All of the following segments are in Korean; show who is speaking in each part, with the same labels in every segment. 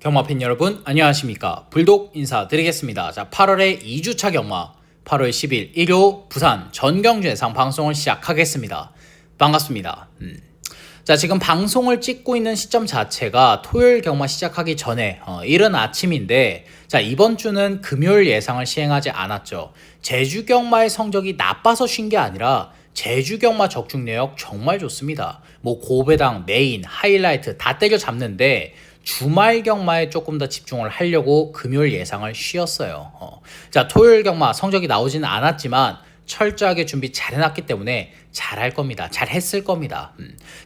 Speaker 1: 경마팬 여러분 안녕하십니까. 불독 인사드리겠습니다. 자, 8월의 2주차 경마 8월 10일 일요 부산 전경주 예상 방송을 시작하겠습니다. 반갑습니다. 자, 지금 방송을 찍고 있는 시점 자체가 토요일 경마 시작하기 전에 이른 아침인데, 자, 이번 주는 금요일 예상을 시행하지 않았죠. 제주 경마의 성적이 나빠서 쉰 게 아니라 제주 경마 적중 내역 정말 좋습니다. 뭐 고배당, 메인, 하이라이트 다 때려잡는데 주말 경마에 조금 더 집중을 하려고 금요일 예상을 쉬었어요. 자, 토요일 경마 성적이 나오지는 않았지만 철저하게 준비 잘 해놨기 때문에 잘할 겁니다. 잘 했을 겁니다.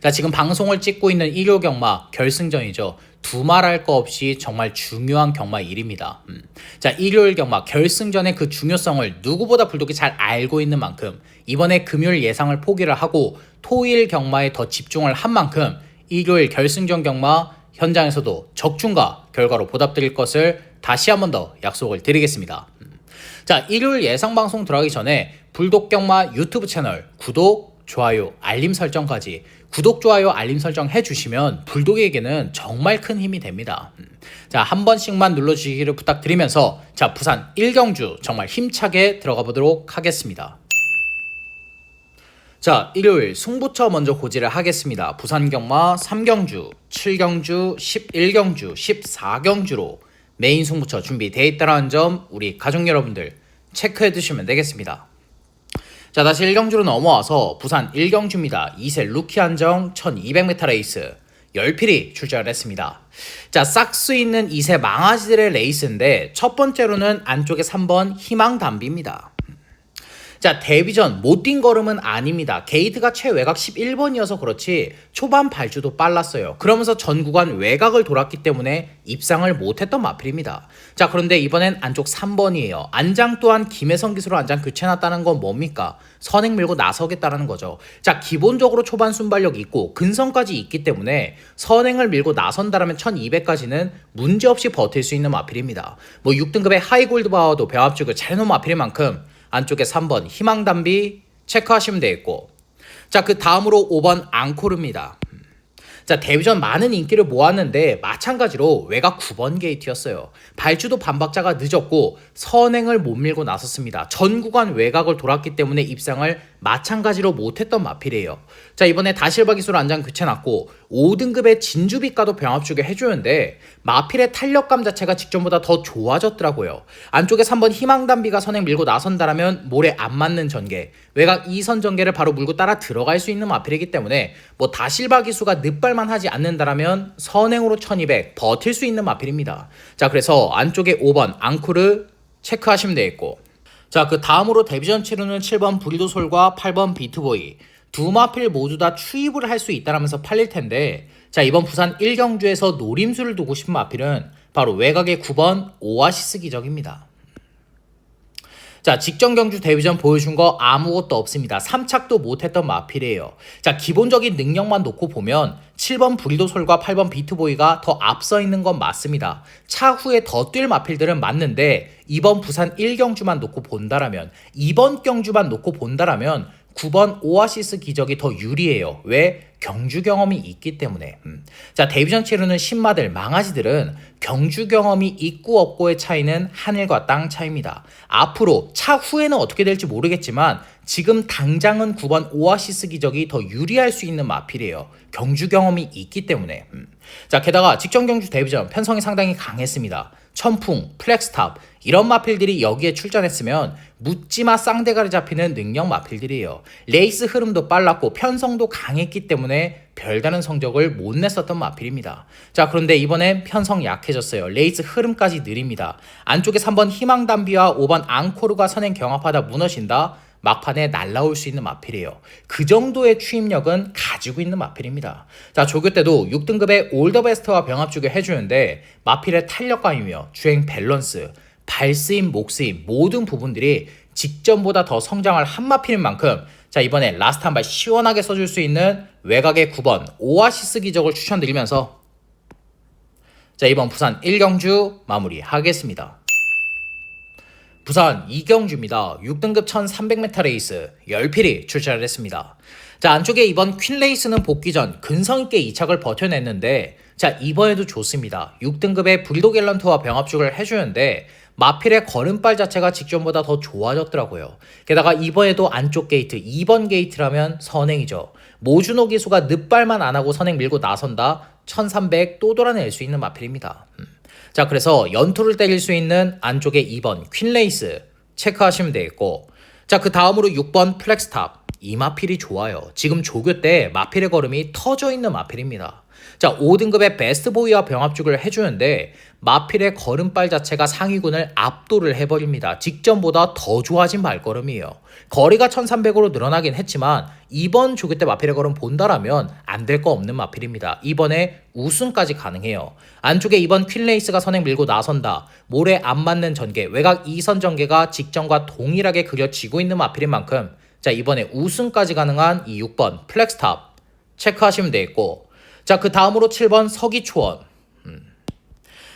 Speaker 1: 자, 지금 방송을 찍고 있는 일요 경마 결승전이죠. 두말할 거 없이 정말 중요한 경마일입니다. 자, 일요일 경마 결승전의 그 중요성을 누구보다 불독이 잘 알고 있는 만큼 이번에 금요일 예상을 포기를 하고 토일 경마에 더 집중을 한 만큼 일요일 결승전 경마 현장에서도 적중과 결과로 보답드릴 것을 다시 한 번 더 약속을 드리겠습니다. 자, 일요일 예상 방송 들어가기 전에 불독 경마 유튜브 채널 구독, 좋아요, 알림 설정까지 구독, 좋아요, 알림 설정 해주시면 불독에게는 정말 큰 힘이 됩니다. 자, 한 번씩만 눌러주시기를 부탁드리면서 자, 부산 1경주 정말 힘차게 들어가 보도록 하겠습니다. 자, 일요일 승부처 먼저 고지를 하겠습니다. 부산 경마 3경주, 7경주, 11경주, 14경주로 메인 승부처 준비되어 있다는 점 우리 가족 여러분들 체크해 두시면 되겠습니다. 자, 다시 1경주로 넘어와서 부산 1경주입니다. 2세 루키 한정 1200m 레이스 10필이 출전을 했습니다. 자, 싹수 있는 2세 망아지들의 레이스인데 첫 번째로는 안쪽에 3번 희망담비입니다. 자, 데뷔전 못 뛴 걸음은 아닙니다. 게이트가 최외곽 11번이어서 그렇지 초반 발주도 빨랐어요. 그러면서 전 구간 외곽을 돌았기 때문에 입상을 못했던 마필입니다. 자, 그런데 이번엔 안쪽 3번이에요. 안장 또한 김혜성 기수로 안장 교체해놨다는 건 뭡니까? 선행 밀고 나서겠다는 거죠. 자, 기본적으로 초반 순발력이 있고 근성까지 있기 때문에 선행을 밀고 나선다라면 1200까지는 문제없이 버틸 수 있는 마필입니다. 뭐 6등급의 하이골드바워도 배합축을 잘해놓은 마필인 만큼 안쪽에 3번 희망담비 체크하시면 되겠고, 자, 그 다음으로 5번 앙코르입니다. 자, 데뷔전 많은 인기를 모았는데 마찬가지로 외곽 9번 게이트였어요. 발주도 반박자가 늦었고 선행을 못 밀고 나섰습니다. 전 구간 외곽을 돌았기 때문에 입상을 마찬가지로 못했던 마필이에요. 자, 이번에 다실바 기술 안장 교체났고 5등급의 진주비가도 병합주게 해주는데 마필의 탄력감 자체가 직전보다 더 좋아졌더라고요. 안쪽에 3번 희망담비가 선행 밀고 나선다라면 모래 안 맞는 전개, 외곽 2선 전개를 바로 물고 따라 들어갈 수 있는 마필이기 때문에 뭐 다실바 기수가 늦발만 하지 않는다라면 선행으로 1200 버틸 수 있는 마필입니다. 자, 그래서 안쪽에 5번 앙코르 체크하시면 되겠고, 자, 그 다음으로 데뷔전 치르는 7번 브리도솔과 8번 비트보이 두 마필 모두 다 추입을 할 수 있다라면서 팔릴 텐데, 자, 이번 부산 1경주에서 노림수를 두고 싶은 마필은 바로 외곽의 9번 오아시스 기적입니다. 자, 직전 경주 데뷔전 보여준 거 아무것도 없습니다. 3착도 못했던 마필이에요. 자, 기본적인 능력만 놓고 보면 7번 브리도솔과 8번 비트보이가 더 앞서 있는 건 맞습니다. 차후에 더 뛸 마필들은 맞는데 이번 부산 1경주만 놓고 본다라면, 이번 경주만 놓고 본다라면 9번 오아시스 기적이 더 유리해요. 왜? 경주 경험이 있기 때문에. 자, 데뷔전 치르는 신마들, 망아지들은 경주 경험이 있고 없고의 차이는 하늘과 땅 차이입니다. 앞으로 차후에는 어떻게 될지 모르겠지만 지금 당장은 9번 오아시스 기적이 더 유리할 수 있는 마필이에요. 경주 경험이 있기 때문에. 자, 게다가 직전 경주 데뷔전 편성이 상당히 강했습니다. 천풍, 플렉스탑 이런 마필들이 여기에 출전했으면 묻지마 쌍대가리 잡히는 능력 마필들이에요. 레이스 흐름도 빨랐고 편성도 강했기 때문에 별다른 성적을 못 냈었던 마필입니다. 자, 그런데 이번엔 편성 약해졌어요. 레이스 흐름까지 느립니다. 안쪽에 3번 희망담비와 5번 앙코르가 선행 경합하다 무너진다? 막판에 날라올 수 있는 마필이에요. 그 정도의 추임력은 가지고 있는 마필입니다. 자, 조교 때도 6등급의 올더베스트와 병합주게 해주는데 마필의 탄력감이며 주행 밸런스, 발스임, 목스임 모든 부분들이 직전보다 더 성장을 한 마필인 만큼, 자, 이번에 라스트 한 발 시원하게 써줄 수 있는 외곽의 9번 오아시스 기적을 추천드리면서 자, 이번 부산 1경주 마무리하겠습니다. 부산 이경주입니다. 6등급 1300m 레이스 10필이 출전을 했습니다. 자, 안쪽에 이번 퀸 레이스는 복귀 전 근성있게 2착을 버텨냈는데, 자, 이번에도 좋습니다. 6등급의 불도 갤런트와 병합죽을 해주는데 마필의 걸음발 자체가 직전보다 더 좋아졌더라고요. 게다가 이번에도 안쪽 게이트 2번 게이트라면 선행이죠. 모준호 기수가 늪발만 안 하고 선행 밀고 나선다 1300 또 돌아낼 수 있는 마필입니다. 자, 그래서 연투를 때릴 수 있는 안쪽에 2번 퀸 레이스 체크하시면 되겠고, 자, 그 다음으로 6번 플렉스탑. 이 마필이 좋아요. 지금 조교 때 마필의 걸음이 터져 있는 마필입니다. 자, 5등급의 베스트보이와 병합죽을 해주는데 마필의 걸음발 자체가 상위군을 압도를 해버립니다. 직전보다 더 좋아진 발걸음이에요. 거리가 1300으로 늘어나긴 했지만 이번 조교 때 마필의 걸음 본다라면 안 될 거 없는 마필입니다. 이번에 우승까지 가능해요. 안쪽에 이번 퀸레이스가 선행 밀고 나선다. 모래 안 맞는 전개, 외곽 2선 전개가 직전과 동일하게 그려지고 있는 마필인 만큼, 자, 이번에 우승까지 가능한 이 6번 플렉스탑 체크하시면 되겠고, 자, 그 다음으로 7번 서기초원.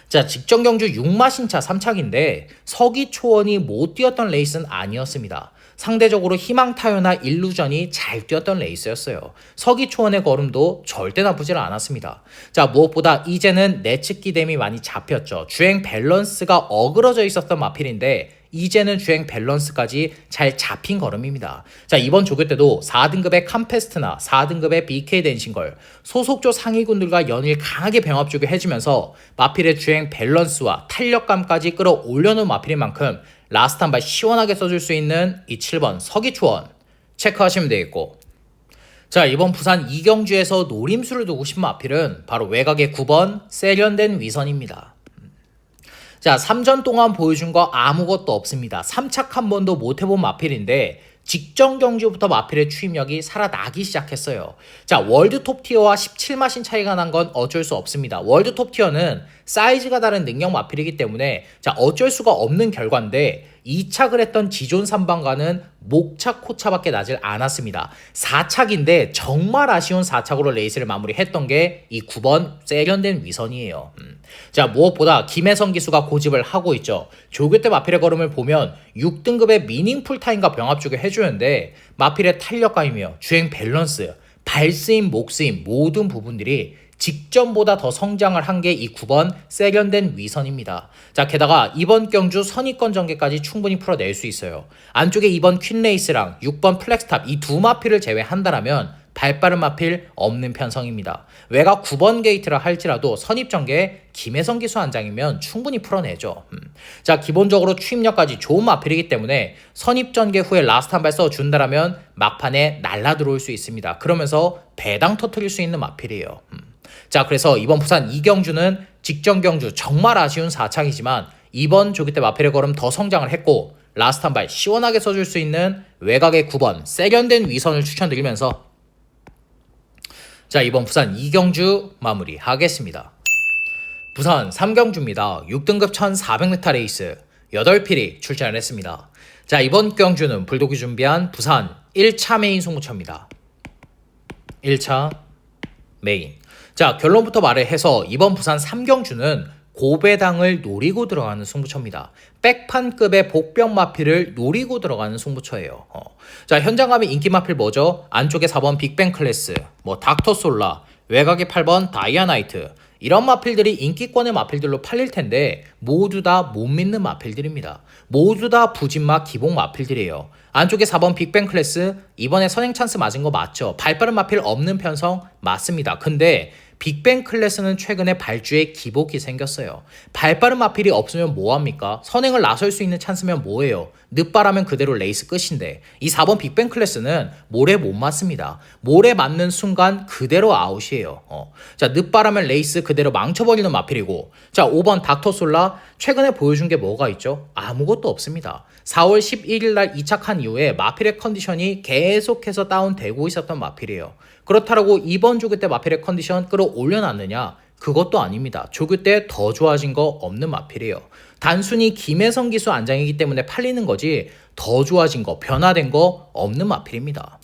Speaker 1: 자, 직전 경주 6마신차 3착인데 서기초원이 못 뛰었던 레이스는 아니었습니다. 상대적으로 희망타요나 일루전이 잘 뛰었던 레이스였어요. 서기초원의 걸음도 절대 나쁘질 않았습니다. 자, 무엇보다 이제는 내측 기댐이 많이 잡혔죠. 주행 밸런스가 어그러져 있었던 마필인데 이제는 주행 밸런스까지 잘 잡힌 걸음입니다. 자, 이번 조교 때도 4등급의 캄페스트나 4등급의 BK 댄싱걸 소속조 상위군들과 연일 강하게 병합주기 해주면서 마필의 주행 밸런스와 탄력감까지 끌어올려놓은 마필인 만큼 라스트 한 발 시원하게 써줄 수 있는 이 7번 서기초원 체크하시면 되겠고, 자, 이번 부산 이경주에서 노림수를 두고 싶은 마필은 바로 외곽의 9번 세련된 위선입니다. 자, 3전 동안 보여준 거 아무것도 없습니다. 3착 한 번도 못 해본 마필인데 직전 경주부터 마필의 추임력이 살아나기 시작했어요. 자, 월드 톱티어와 17마신 차이가 난 건 어쩔 수 없습니다. 월드 톱티어는 사이즈가 다른 능력 마필이기 때문에, 자, 어쩔 수가 없는 결과인데 2착을 했던 지존 3방과는 목차 코차밖에 나질 않았습니다. 4착인데 정말 아쉬운 4착으로 레이스를 마무리했던 게 이 9번 세련된 위선이에요. 자, 무엇보다 김혜성 기수가 고집을 하고 있죠. 조교 때 마필의 걸음을 보면 6등급의 미닝풀 타임과 병합주기 해주는데 마필의 탄력감이며 주행 밸런스, 발스임, 목스임 모든 부분들이 직전보다 더 성장을 한 게 이 9번 세련된 위선입니다. 자, 게다가 이번 경주 선입권 전개까지 충분히 풀어낼 수 있어요. 안쪽에 2번 퀸레이스랑 6번 플렉스탑 이 두 마필을 제외한다라면 발빠른 마필 없는 편성입니다. 외곽 9번 게이트라 할지라도 선입 전개 김혜성 기수 한 장이면 충분히 풀어내죠. 자, 기본적으로 추임력까지 좋은 마필이기 때문에 선입 전개 후에 라스트 한 발 써준다라면 막판에 날라 들어올 수 있습니다. 그러면서 배당 터뜨릴 수 있는 마필이에요. 자, 그래서 이번 부산 이경주는 직전 경주 정말 아쉬운 4착이지만 이번 조기 때 마필의 걸음 더 성장을 했고 라스트 한 발 시원하게 써줄 수 있는 외곽의 9번 세련된 위선을 추천드리면서, 자, 이번 부산 이경주 마무리하겠습니다. 부산 3경주입니다. 6등급 1400m 레이스 8필이 출전을 했습니다. 자, 이번 경주는 불독이 준비한 부산 1차 메인 승부처입니다. 1차 메인. 자, 결론부터 말을 해서 이번 부산 3경주는 고배당을 노리고 들어가는 승부처입니다. 백판급의 복병 마필을 노리고 들어가는 승부처예요. 자, 현장 가면 인기 마필 뭐죠? 안쪽에 4번 빅뱅 클래스, 뭐 닥터 솔라, 외곽에 8번 다이아나이트, 이런 마필들이 인기권의 마필들로 팔릴 텐데 모두 다 못 믿는 마필들입니다. 모두 다 부진마 기복 마필들이에요. 안쪽에 4번 빅뱅 클래스 이번에 선행 찬스 맞은 거 맞죠? 발빠른 마필 없는 편성 맞습니다. 근데 빅뱅 클래스는 최근에 발주에 기복이 생겼어요. 발빠른 마필이 없으면 뭐합니까? 선행을 나설 수 있는 찬스면 뭐예요? 늦바라면 그대로 레이스 끝인데 이 4번 빅뱅 클래스는 모래 못 맞습니다. 모래 맞는 순간 그대로 아웃이에요. 자, 늦바라면 레이스 그대로 망쳐버리는 마필이고, 자, 5번 닥터솔라 최근에 보여준 게 뭐가 있죠? 아무것도 없습니다. 4월 11일 날 이착한 이후에 마필의 컨디션이 계속해서 다운되고 있었던 마필이에요. 그렇다고 이번 조교 때 마필의 컨디션 끌어올려놨느냐? 그것도 아닙니다. 조교 때 더 좋아진 거 없는 마필이에요. 단순히 김혜성 기수 안장이기 때문에 팔리는 거지 더 좋아진 거, 변화된 거 없는 마필입니다.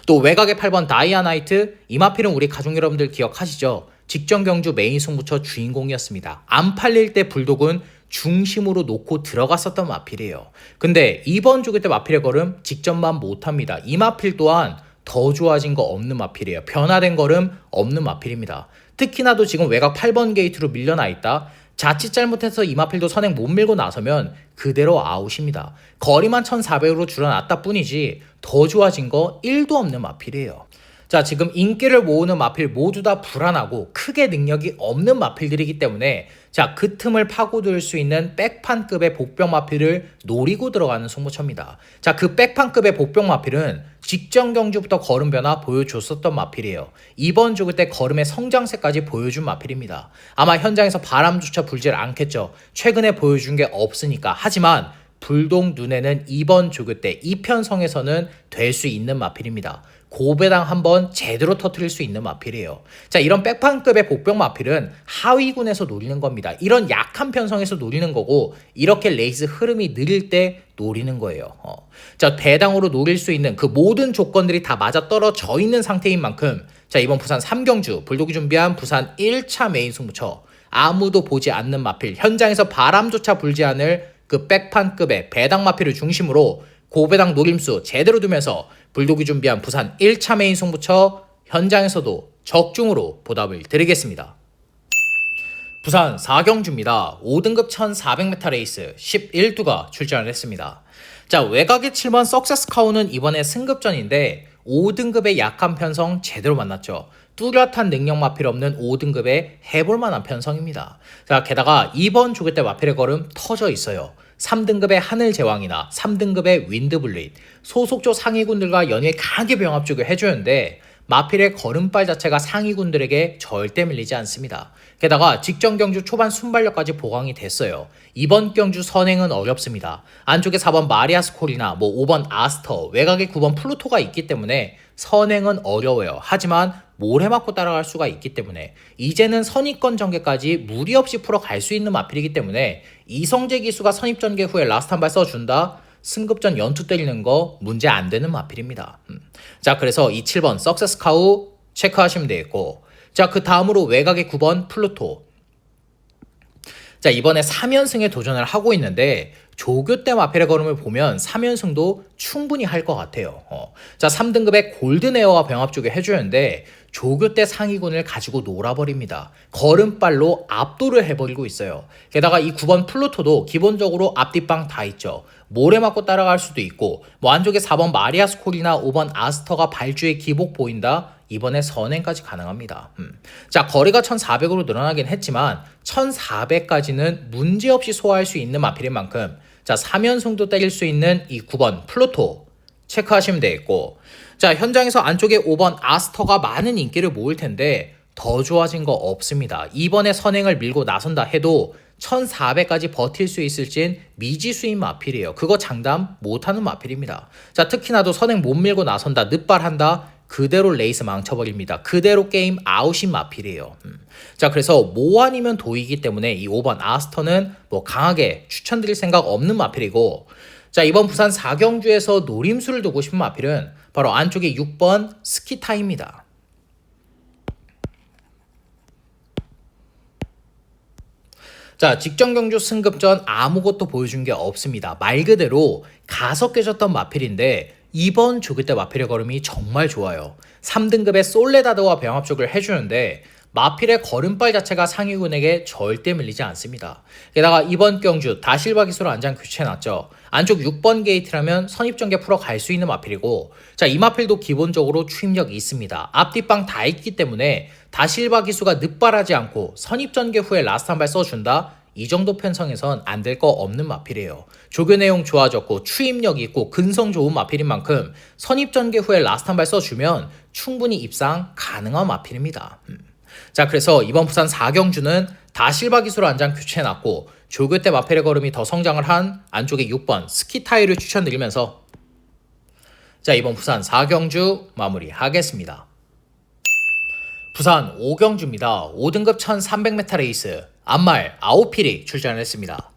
Speaker 1: 또 외곽의 8번 다이아나이트, 이 마필은 우리 가족 여러분들 기억하시죠? 직전 경주 메인 승부처 주인공이었습니다. 안 팔릴 때 불독은 중심으로 놓고 들어갔었던 마필이에요. 근데 이번 조교 때 마필의 걸음 직전만 못합니다. 이 마필 또한 더 좋아진 거 없는 마필이에요. 변화된 걸음 없는 마필입니다. 특히나도 지금 외곽 8번 게이트로 밀려나 있다. 자칫 잘못해서 이 마필도 선행 못 밀고 나서면 그대로 아웃입니다. 거리만 1400으로 줄어났다 뿐이지 더 좋아진 거 1도 없는 마필이에요. 자, 지금 인기를 모으는 마필 모두 다 불안하고 크게 능력이 없는 마필들이기 때문에 자, 그 틈을 파고들 수 있는 백판급의 복병 마필을 노리고 들어가는 승부처입니다. 자, 그 백판급의 복병 마필은 직전 경주부터 걸음 변화 보여줬었던 마필이에요. 이번 조교 때 걸음의 성장세까지 보여준 마필입니다. 아마 현장에서 바람조차 불질 않겠죠. 최근에 보여준 게 없으니까. 하지만 불독 눈에는 이번 조교 때 이편성에서는 될 수 있는 마필입니다. 고배당 한번 제대로 터트릴 수 있는 마필이에요. 자, 이런 백판급의 복병 마필은 하위군에서 노리는 겁니다. 이런 약한 편성에서 노리는 거고 이렇게 레이스 흐름이 느릴 때 노리는 거예요. 자, 배당으로 노릴 수 있는 그 모든 조건들이 다 맞아떨어져 있는 상태인 만큼 자, 이번 부산 3경주 불독이 준비한 부산 1차 메인 승부처 아무도 보지 않는 마필 현장에서 바람조차 불지 않을 그 백판급의 배당 마필을 중심으로 고배당 노림수 제대로 두면서 불독이 준비한 부산 1차 메인 승부처 현장에서도 적중으로 보답을 드리겠습니다. 부산 4경주입니다. 5등급 1400m 레이스 11두가 출전을 했습니다. 자, 외곽의 7번 석세스카우는 이번에 승급전인데 5등급의 약한 편성 제대로 만났죠. 뚜렷한 능력 마필 없는 5등급의 해볼만한 편성입니다. 자, 게다가 이번 조교 때 마필의 걸음 터져 있어요. 3등급의 하늘제왕이나 3등급의 윈드블릿, 소속조 상위군들과 연일 강하게 병합죽을 해주는데 마필의 걸음발 자체가 상위군들에게 절대 밀리지 않습니다. 게다가 직전 경주 초반 순발력까지 보강이 됐어요. 이번 경주 선행은 어렵습니다. 안쪽에 4번 마리아스콜이나 5번 아스터, 외곽에 9번 플루토가 있기 때문에 선행은 어려워요. 하지만 모래 맞고 따라갈 수가 있기 때문에 이제는 선입권 전개까지 무리 없이 풀어갈 수 있는 마필이기 때문에 이성재 기수가 선입 전개 후에 라스트 한 발 써준다? 승급전 연투 때리는 거 문제 안 되는 마필입니다. 자, 그래서 이 7번 석세스카우 체크하시면 되겠고 자, 그 다음으로 외곽의 9번 플루토. 자, 이번에 3연승에 도전을 하고 있는데 조교 때 마필의 걸음을 보면 3연승도 충분히 할 것 같아요. 자, 3등급의 골든에어와 병합쪽에 해주는데 조교 때 상위군을 가지고 놀아버립니다. 걸음발로 압도를 해버리고 있어요. 게다가 이 9번 플루토도 기본적으로 앞뒷방 다 있죠. 모래 맞고 따라갈 수도 있고 안쪽에 4번 마리아스콜이나 5번 아스터가 발주의 기복 보인다. 이번에 선행까지 가능합니다. 자, 거리가 1400으로 늘어나긴 했지만 1400까지는 문제없이 소화할 수 있는 마필인 만큼 자, 3연승도 때릴 수 있는 이 9번 플루토 체크하시면 되겠고 자, 현장에서 안쪽에 5번 아스터가 많은 인기를 모을 텐데 더 좋아진 거 없습니다. 이번에 선행을 밀고 나선다 해도 1400까지 버틸 수 있을진 미지수인 마필이에요. 그거 장담 못하는 마필입니다. 자, 특히나도 선행 못 밀고 나선다, 늦발한다 그대로 레이스 망쳐버립니다. 그대로 게임 아웃인 마필이에요. 자, 그래서 모 아니면 도이기 때문에 이 5번 아스터는 강하게 추천드릴 생각 없는 마필이고 자, 이번 부산 4경주에서 노림수를 두고 싶은 마필은 바로 안쪽에 6번 스키타입니다. 자, 직전 경주 승급전 아무것도 보여준 게 없습니다. 말 그대로 가서 깨졌던 마필인데 이번 조교 때 마필의 걸음이 정말 좋아요. 3등급의 솔레다드와 병합쪽을 해주는데 마필의 걸음발 자체가 상위군에게 절대 밀리지 않습니다. 게다가 이번 경주 다실바 기수로 안장 교체해놨죠. 안쪽 6번 게이트라면 선입전개 풀어 갈 수 있는 마필이고 자, 이 마필도 기본적으로 추임력이 있습니다. 앞뒷방 다 있기 때문에 다실바 기수가 늦발하지 않고 선입전개 후에 라스트 한 발 써준다? 이 정도 편성에선 안 될 거 없는 마필이에요. 조교 내용 좋아졌고 추임력이 있고 근성 좋은 마필인 만큼 선입전개 후에 라스트 한 발 써주면 충분히 입상 가능한 마필입니다. 자, 그래서 이번 부산 4경주는 다실바 기수로 안장 교체해놨고 조교 때 마필의 걸음이 더 성장을 한 안쪽에 6번 스키타이를 추천드리면서 자, 이번 부산 4경주 마무리하겠습니다. 부산 5경주입니다. 5등급 1300m 레이스 안말 아오필이 출전을 했습니다.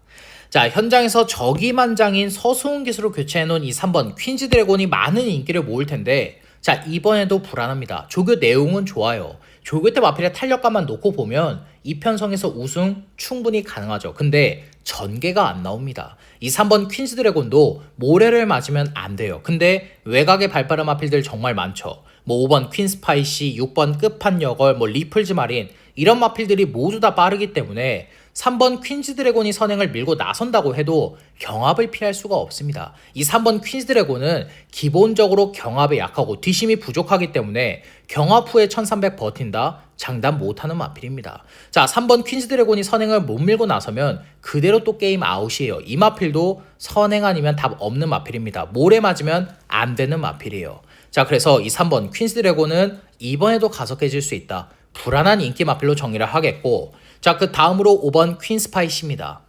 Speaker 1: 자, 현장에서 저기만장인 서수훈 기수로 교체해놓은 이 3번 퀸즈 드래곤이 많은 인기를 모을 텐데 자, 이번에도 불안합니다. 조교 내용은 좋아요. 조교태 마필의 탄력감만 놓고 보면 이 편성에서 우승 충분히 가능하죠. 근데 전개가 안 나옵니다. 이 3번 퀸스 드래곤도 모래를 맞으면 안 돼요. 근데 외곽에 발빠른 마필들 정말 많죠. 뭐 5번 퀸 스파이시, 6번 끝판여걸, 뭐 리플즈 마린 이런 마필들이 모두 다 빠르기 때문에 3번 퀸즈 드래곤이 선행을 밀고 나선다고 해도 경합을 피할 수가 없습니다. 이 3번 퀸즈 드래곤은 기본적으로 경합에 약하고 뒷심이 부족하기 때문에 경합 후에 1300 버틴다? 장담 못하는 마필입니다. 자, 3번 퀸즈 드래곤이 선행을 못 밀고 나서면 그대로 또 게임 아웃이에요. 이 마필도 선행 아니면 답 없는 마필입니다. 모래 맞으면 안 되는 마필이에요. 자, 그래서 이 3번 퀸즈 드래곤은 이번에도 가속해질 수 있다. 불안한 인기 마필로 정의를 하겠고, 자, 그 다음으로 5번 퀸 스파이시입니다.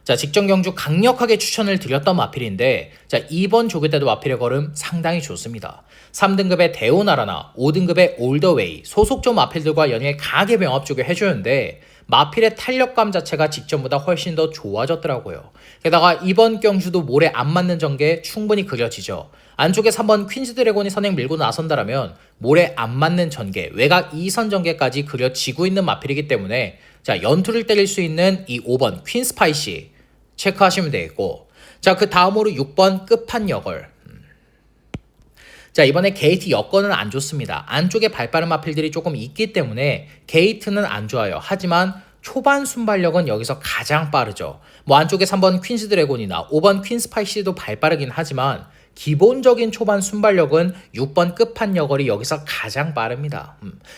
Speaker 1: 자, 직전 경주 강력하게 추천을 드렸던 마필인데, 자, 2번 조교 때도 마필의 걸음 상당히 좋습니다. 3등급의 데오나라나 5등급의 올더웨이, 소속조 마필들과 연일 강하게 병합 조교 해주는데, 마필의 탄력감 자체가 직전보다 훨씬 더 좋아졌더라고요. 게다가 이번 경주도 모래 안 맞는 전개 충분히 그려지죠. 안쪽에 3번 퀸즈 드래곤이 선행 밀고 나선다라면 모래 안 맞는 전개, 외곽 2선 전개까지 그려지고 있는 마필이기 때문에 자, 연투를 때릴 수 있는 이 5번 퀸 스파이시 체크하시면 되겠고, 자, 그 다음으로 6번 끝판여걸. 자, 이번에 게이트 여건은 안 좋습니다. 안쪽에 발빠른 마필들이 조금 있기 때문에 게이트는 안 좋아요. 하지만 초반 순발력은 여기서 가장 빠르죠. 뭐 안쪽에 3번 퀸즈 드래곤이나 5번 퀸 스파이시도 발빠르긴 하지만 기본적인 초반 순발력은 6번 끝판여걸이 여기서 가장 빠릅니다.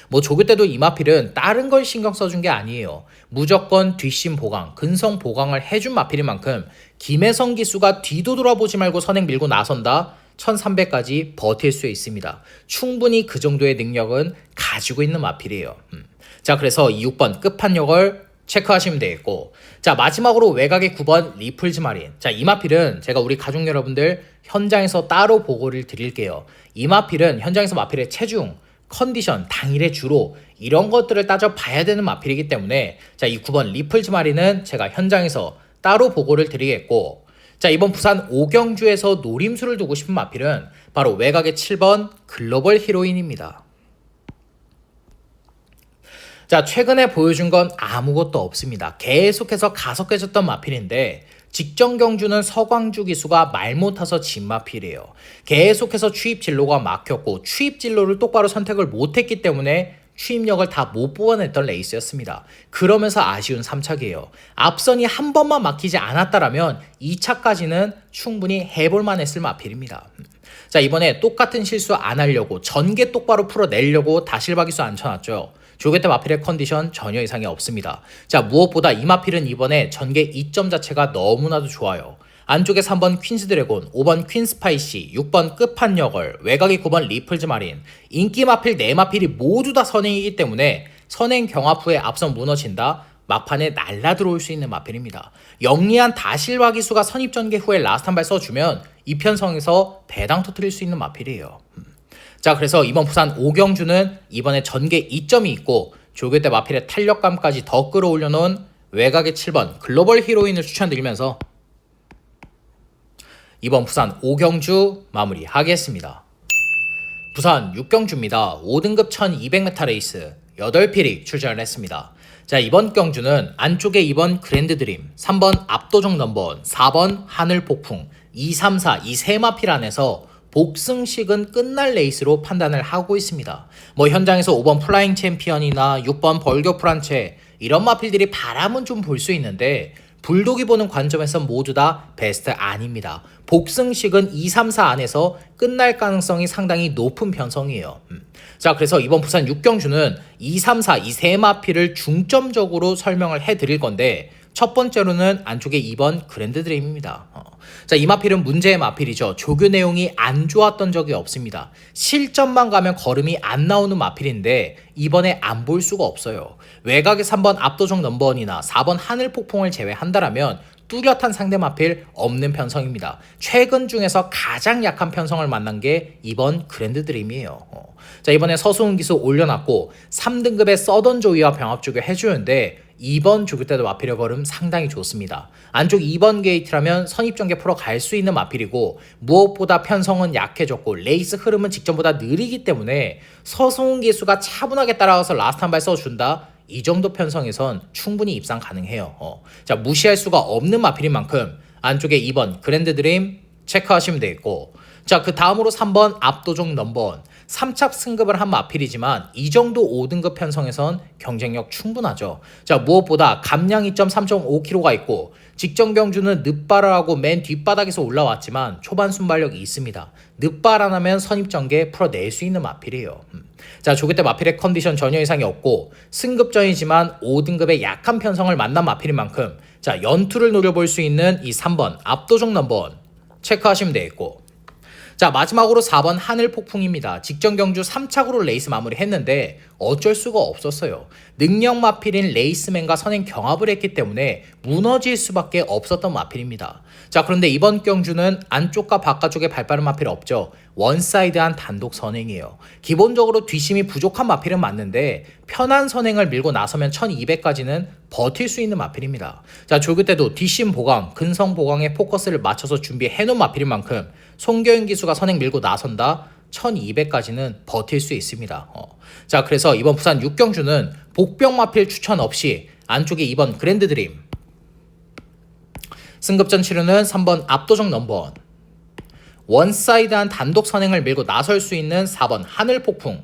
Speaker 1: 뭐 조교 때도 이 마필은 다른 걸 신경 써준 게 아니에요. 무조건 뒷심 보강, 근성 보강을 해준 마필인 만큼 김혜성 기수가 뒤도 돌아보지 말고 선행 밀고 나선다 1300까지 버틸 수 있습니다. 충분히 그 정도의 능력은 가지고 있는 마필이에요. 자, 그래서 이 6번 끝판여걸 체크하시면 되겠고, 자, 마지막으로 외곽의 9번 리플즈 마린. 자, 이 마필은 제가 우리 가족 여러분들 현장에서 따로 보고를 드릴게요. 이 마필은 현장에서 마필의 체중, 컨디션, 당일의 주로 이런 것들을 따져봐야 되는 마필이기 때문에 자, 이 9번 리플즈 마린은 제가 현장에서 따로 보고를 드리겠고, 자, 이번 부산 오경주에서 노림수를 두고 싶은 마필은 바로 외곽의 7번 글로벌 히로인입니다. 자, 최근에 보여준 건 아무것도 없습니다. 계속해서 가속해졌던 마필인데 직전 경주는 서광주 기수가 말 못타서 진 마필이에요. 계속해서 추입 진로가 막혔고 추입 진로를 똑바로 선택을 못했기 때문에 추입력을 다 못 뽑아냈던 레이스였습니다. 그러면서 아쉬운 3차기예요. 앞선이 한 번만 막히지 않았다라면 2차까지는 충분히 해볼만 했을 마필입니다. 자, 이번에 똑같은 실수 안 하려고 전개 똑바로 풀어내려고 다실바기수 앉혀놨죠. 조교 때 마필의 컨디션 전혀 이상이 없습니다. 자, 무엇보다 이 마필은 이번에 전개 2점 자체가 너무나도 좋아요. 안쪽에 3번 퀸스 드래곤, 5번 퀸 스파이시, 6번 끝판여걸, 외곽이 9번 리플즈 마린, 인기 마필 4마필이 모두 다 선행이기 때문에 선행 경합 후에 앞선 무너진다, 막판에 날라 들어올 수 있는 마필입니다. 영리한 다실바 기수가 선입 전개 후에 라스트 한 발 써주면 이 편성에서 배당 터뜨릴 수 있는 마필이에요. 자, 그래서 이번 부산 오경주는 이번에 전개 2점이 있고 조교 때 마필의 탄력감까지 더 끌어올려 놓은 외곽의 7번 글로벌 히로인을 추천드리면서 이번 부산 오경주 마무리하겠습니다. 부산 6경주입니다. 5등급 1200m 레이스 8필이 출전을 했습니다. 자, 이번 경주는 안쪽에 2번 그랜드 드림, 3번 압도적 넘버원, 4번 하늘 폭풍, 2, 3, 4 이 세 마필 안에서 복승식은 끝날 레이스로 판단을 하고 있습니다. 뭐 현장에서 5번 플라잉 챔피언이나 6번 벌교 프란체 이런 마필들이 바람은 좀 볼 수 있는데 불독이 보는 관점에서 모두 다 베스트 아닙니다. 복승식은 2, 3, 4 안에서 끝날 가능성이 상당히 높은 편성이에요. 자, 그래서 이번 부산 6경주는 2, 3, 4 이 세 마필을 중점적으로 설명을 해드릴 건데 첫 번째로는 안쪽에 2번 그랜드 드림입니다. 자, 이 마필은 문제의 마필이죠. 조교 내용이 안 좋았던 적이 없습니다. 실점만 가면 걸음이 안 나오는 마필인데 이번에 안 볼 수가 없어요. 외곽의 3번 압도적 넘버원이나 4번 하늘 폭풍을 제외한다라면 뚜렷한 상대 마필 없는 편성입니다. 최근 중에서 가장 약한 편성을 만난 게 이번 그랜드 드림이에요. 자, 이번에 서수훈 기수 올려놨고 3등급의 서던 조이와 병합 조교 해주는데 2번 조교 때도 마필의 걸음 상당히 좋습니다. 안쪽 2번 게이트라면 선입전개 풀어 갈 수 있는 마필이고 무엇보다 편성은 약해졌고 레이스 흐름은 직전보다 느리기 때문에 서승훈 기수가 차분하게 따라가서 라스트 한 발 써준다. 이 정도 편성에선 충분히 입상 가능해요. 자, 무시할 수가 없는 마필인 만큼 안쪽에 2번 그랜드 드림 체크하시면 되겠고, 자, 그 다음으로 3번 압도적 넘버원 3찹 승급을 한 마필이지만 이 정도 5등급 편성에선 경쟁력 충분하죠. 자, 무엇보다 감량 2.3.5kg가 있고 직전 경주는 늪발을 하고 맨 뒷바닥에서 올라왔지만 초반 순발력이 있습니다. 늪발 안 하면 선입전개 풀어낼 수 있는 마필이에요. 자, 조교 때 마필의 컨디션 전혀 이상이 없고 승급전이지만 5등급의 약한 편성을 만난 마필인 만큼 자, 연투를 노려볼 수 있는 이 3번 압도적 넘버원 체크하시면 되겠고, 자, 마지막으로 4번 하늘폭풍입니다. 직전 경주 3착으로 레이스 마무리했는데 어쩔 수가 없었어요. 능력 마필인 레이스맨과 선행 경합을 했기 때문에 무너질 수밖에 없었던 마필입니다. 자, 그런데 이번 경주는 안쪽과 바깥쪽에 발빠른 마필 없죠. 원사이드한 단독 선행이에요. 기본적으로 뒷심이 부족한 마필은 맞는데 편한 선행을 밀고 나서면 1200까지는 버틸 수 있는 마필입니다. 자, 조교 때도 뒷심 보강, 근성 보강에 포커스를 맞춰서 준비해 놓은 마필인 만큼 송교영 기수가 선행 밀고 나선다 1200까지는 버틸 수 있습니다. 자, 그래서 이번 부산 6경주는 복병 마필 추천 없이 안쪽에 2번 그랜드 드림, 승급전 치료는 3번 압도적 넘버원, 원사이드한 단독 선행을 밀고 나설 수 있는 4번 하늘폭풍,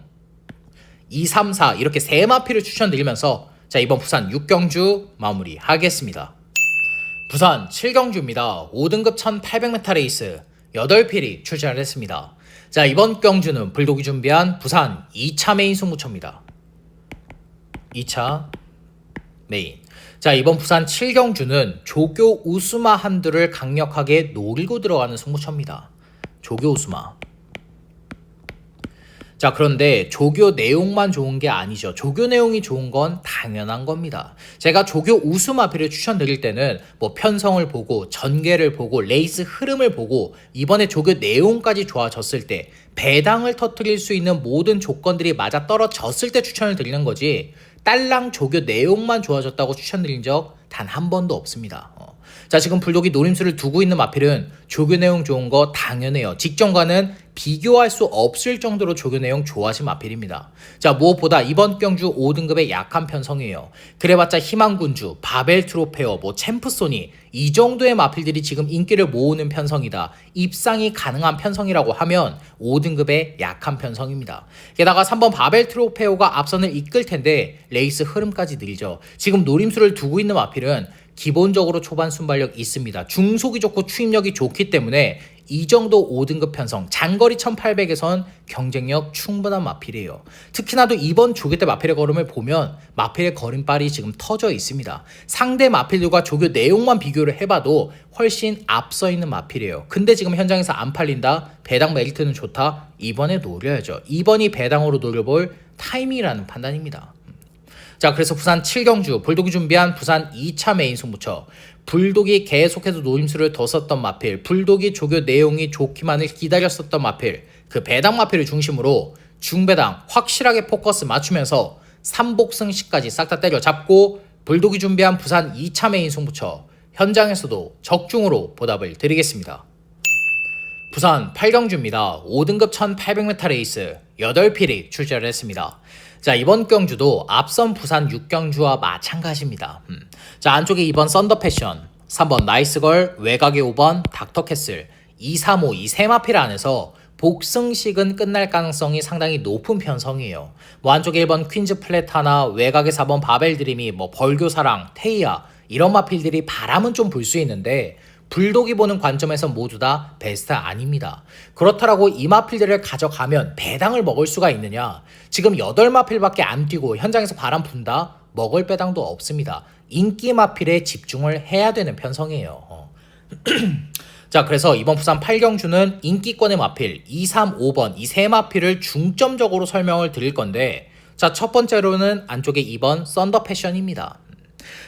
Speaker 1: 2, 3, 4 이렇게 세 마필을 추천드리면서 자, 이번 부산 6경주 마무리하겠습니다. 부산 7경주입니다. 5등급 1800m 레이스 8필이 출전을 했습니다. 자, 이번 경주는 불독이 준비한 부산 2차 메인 승부처입니다. 2차 메인. 자, 이번 부산 7경주는 조교 우스마 한두를 강력하게 노리고 들어가는 승부처입니다. 조교 우스마. 자, 그런데 조교 내용만 좋은 게 아니죠. 조교 내용이 좋은 건 당연한 겁니다. 제가 조교 우스마필을 추천드릴 때는 뭐 편성을 보고 전개를 보고 레이스 흐름을 보고 이번에 조교 내용까지 좋아졌을 때 배당을 터뜨릴 수 있는 모든 조건들이 맞아 떨어졌을 때 추천을 드리는 거지 딸랑 조교 내용만 좋아졌다고 추천드린 적 단 한 번도 없습니다. 자, 지금 불독이 노림수를 두고 있는 마필은 조교 내용 좋은 거 당연해요. 직전과는 비교할 수 없을 정도로 조교 내용 좋아하신 마필입니다. 자, 무엇보다 이번 경주 5등급의 약한 편성이에요. 그래봤자 희망군주, 바벨 트로페어, 뭐 챔프소니 이 정도의 마필들이 지금 인기를 모으는 편성이다. 입상이 가능한 편성이라고 하면 5등급의 약한 편성입니다. 게다가 3번 바벨 트로페어가 앞선을 이끌 텐데 레이스 흐름까지 느리죠. 지금 노림수를 두고 있는 마필은 기본적으로 초반 순발력 있습니다. 중속이 좋고 추임력이 좋기 때문에 이 정도 5등급 편성 장거리 1800에선 경쟁력 충분한 마필이에요. 특히나도 이번 조교 때 마필의 걸음을 보면 마필의 걸음발이 지금 터져 있습니다. 상대 마필들과 조교 내용만 비교를 해봐도 훨씬 앞서 있는 마필이에요. 근데 지금 현장에서 안 팔린다. 배당 메리트는 좋다. 이번에 노려야죠. 이번이 배당으로 노려볼 타이밍이라는 판단입니다. 자, 그래서 부산 7경주 불독이 준비한 부산 2차 메인 승부처, 불독이 계속해서 노림수를 더 썼던 마필, 불독이 조교 내용이 좋기만을 기다렸었던 마필, 그 배당 마필을 중심으로 중배당 확실하게 포커스 맞추면서 3복승시까지 싹 다 때려잡고 불독이 준비한 부산 2차 메인 승부처 현장에서도 적중으로 보답을 드리겠습니다. 부산 8경주입니다. 5등급 1800m 레이스 8필이 출전을 했습니다. 자, 이번 경주도 앞선 부산 6경주와 마찬가지입니다. 자, 안쪽에 2번 썬더 패션, 3번 나이스걸, 외곽에 5번 닥터캐슬, 2, 3, 5 이 세 마필 안에서 복승식은 끝날 가능성이 상당히 높은 편성이에요. 뭐 안쪽에 1번 퀸즈 플래타나 외곽에 4번 바벨 드림이 뭐 벌교사랑, 테이아 이런 마필들이 바람은 좀 불 수 있는데 불독이 보는 관점에서 모두 다 베스트 아닙니다. 그렇다라고 이 마필들을 가져가면 배당을 먹을 수가 있느냐? 지금 8마필밖에 안 뛰고 현장에서 바람 분다? 먹을 배당도 없습니다. 인기 마필에 집중을 해야 되는 편성이에요. 자, 그래서 이번 부산 8경주는 인기권의 마필 2, 3, 5번 이 세 마필을 중점적으로 설명을 드릴 건데, 자, 첫 번째로는 안쪽에 2번 썬더 패션입니다.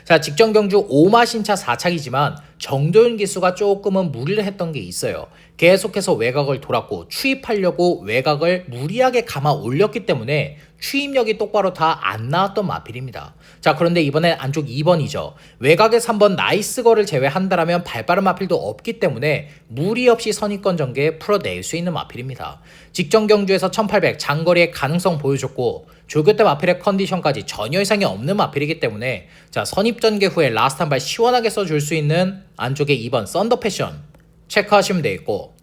Speaker 1: 자, 직전 경주 5마 신차 4착이지만 정도윤 기수가 조금은 무리를 했던 게 있어요. 계속해서 외곽을 돌았고 추입하려고 외곽을 무리하게 감아 올렸기 때문에 추입력이 똑바로 다 안 나왔던 마필입니다. 자, 그런데 이번엔 안쪽 2번이죠. 외곽의 3번 나이스걸을 제외한다라면 발빠른 마필도 없기 때문에 무리 없이 선입권 전개에 풀어낼 수 있는 마필입니다. 직전 경주에서 1800 장거리의 가능성 보여줬고 조교 때 마필의 컨디션까지 전혀 이상이 없는 마필이기 때문에 자, 선입 전개 후에 라스트 한 발 시원하게 써줄 수 있는 안쪽에 2번 썬더 패션 체크하시면 되겠고,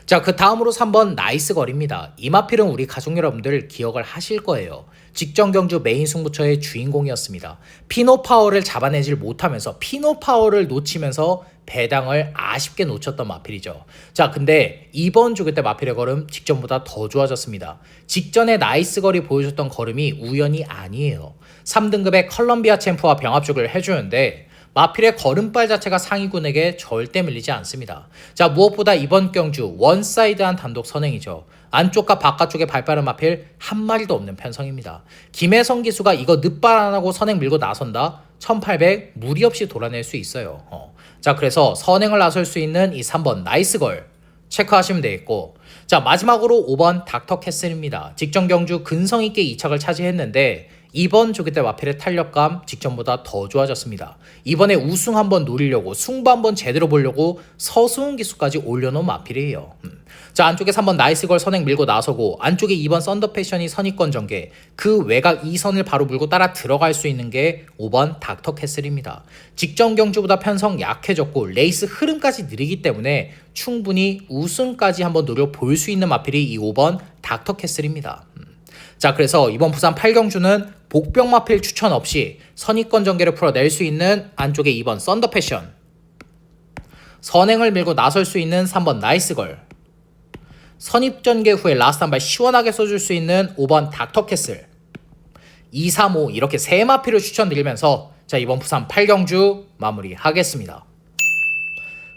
Speaker 1: 자, 그 다음으로 3번 나이스 걸입니다. 이 마필은 우리 가족 여러분들 기억을 하실 거예요. 직전 경주 메인 승부처의 주인공이었습니다. 피노 파워를 잡아내질 못하면서 피노 파워를 놓치면서 배당을 아쉽게 놓쳤던 마필이죠. 자, 근데 이번 조교 때 마필의 걸음 직전보다 더 좋아졌습니다. 직전에 나이스 걸이 보여줬던 걸음이 우연이 아니에요. 3등급의 컬럼비아 챔프와 병합죽을 해주는데 마필의 걸음발 자체가 상위군에게 절대 밀리지 않습니다. 자, 무엇보다 이번 경주 원사이드한 단독 선행이죠. 안쪽과 바깥쪽에 발빠른 마필 한 마리도 없는 편성입니다. 김혜성 기수가 이거 늦발 안 하고 선행 밀고 나선다? 1800 무리 없이 돌아낼 수 있어요. 자, 그래서 선행을 나설 수 있는 이 3번 나이스걸 체크하시면 되겠고, 자, 마지막으로 5번 닥터 캐슬입니다. 직전 경주 근성 있게 2착을 차지했는데 이번 조기 때 마필의 탄력감 직전보다 더 좋아졌습니다. 이번에 우승 한번 노리려고 승부 한번 제대로 보려고 서수훈 기수까지 올려놓은 마필이에요. 자, 안쪽에 3번 나이스걸 선행 밀고 나서고 안쪽에 2번 썬더 패션이 선입권 전개, 그 외곽 2선을 바로 물고 따라 들어갈 수 있는 게 5번 닥터 캐슬입니다. 직전 경주보다 편성 약해졌고 레이스 흐름까지 느리기 때문에 충분히 우승까지 한번 노려볼 수 있는 마필이 이 5번 닥터 캐슬입니다. 자, 그래서 이번 부산 8경주는 복병 마필 추천 없이 선입권 전개를 풀어낼 수 있는 안쪽에 2번 썬더 패션, 선행을 밀고 나설 수 있는 3번 나이스걸, 선입 전개 후에 라스트 한 발 시원하게 써줄 수 있는 5번 닥터 캐슬, 2, 3, 5 이렇게 세 마필을 추천드리면서 자, 이번 부산 8경주 마무리하겠습니다.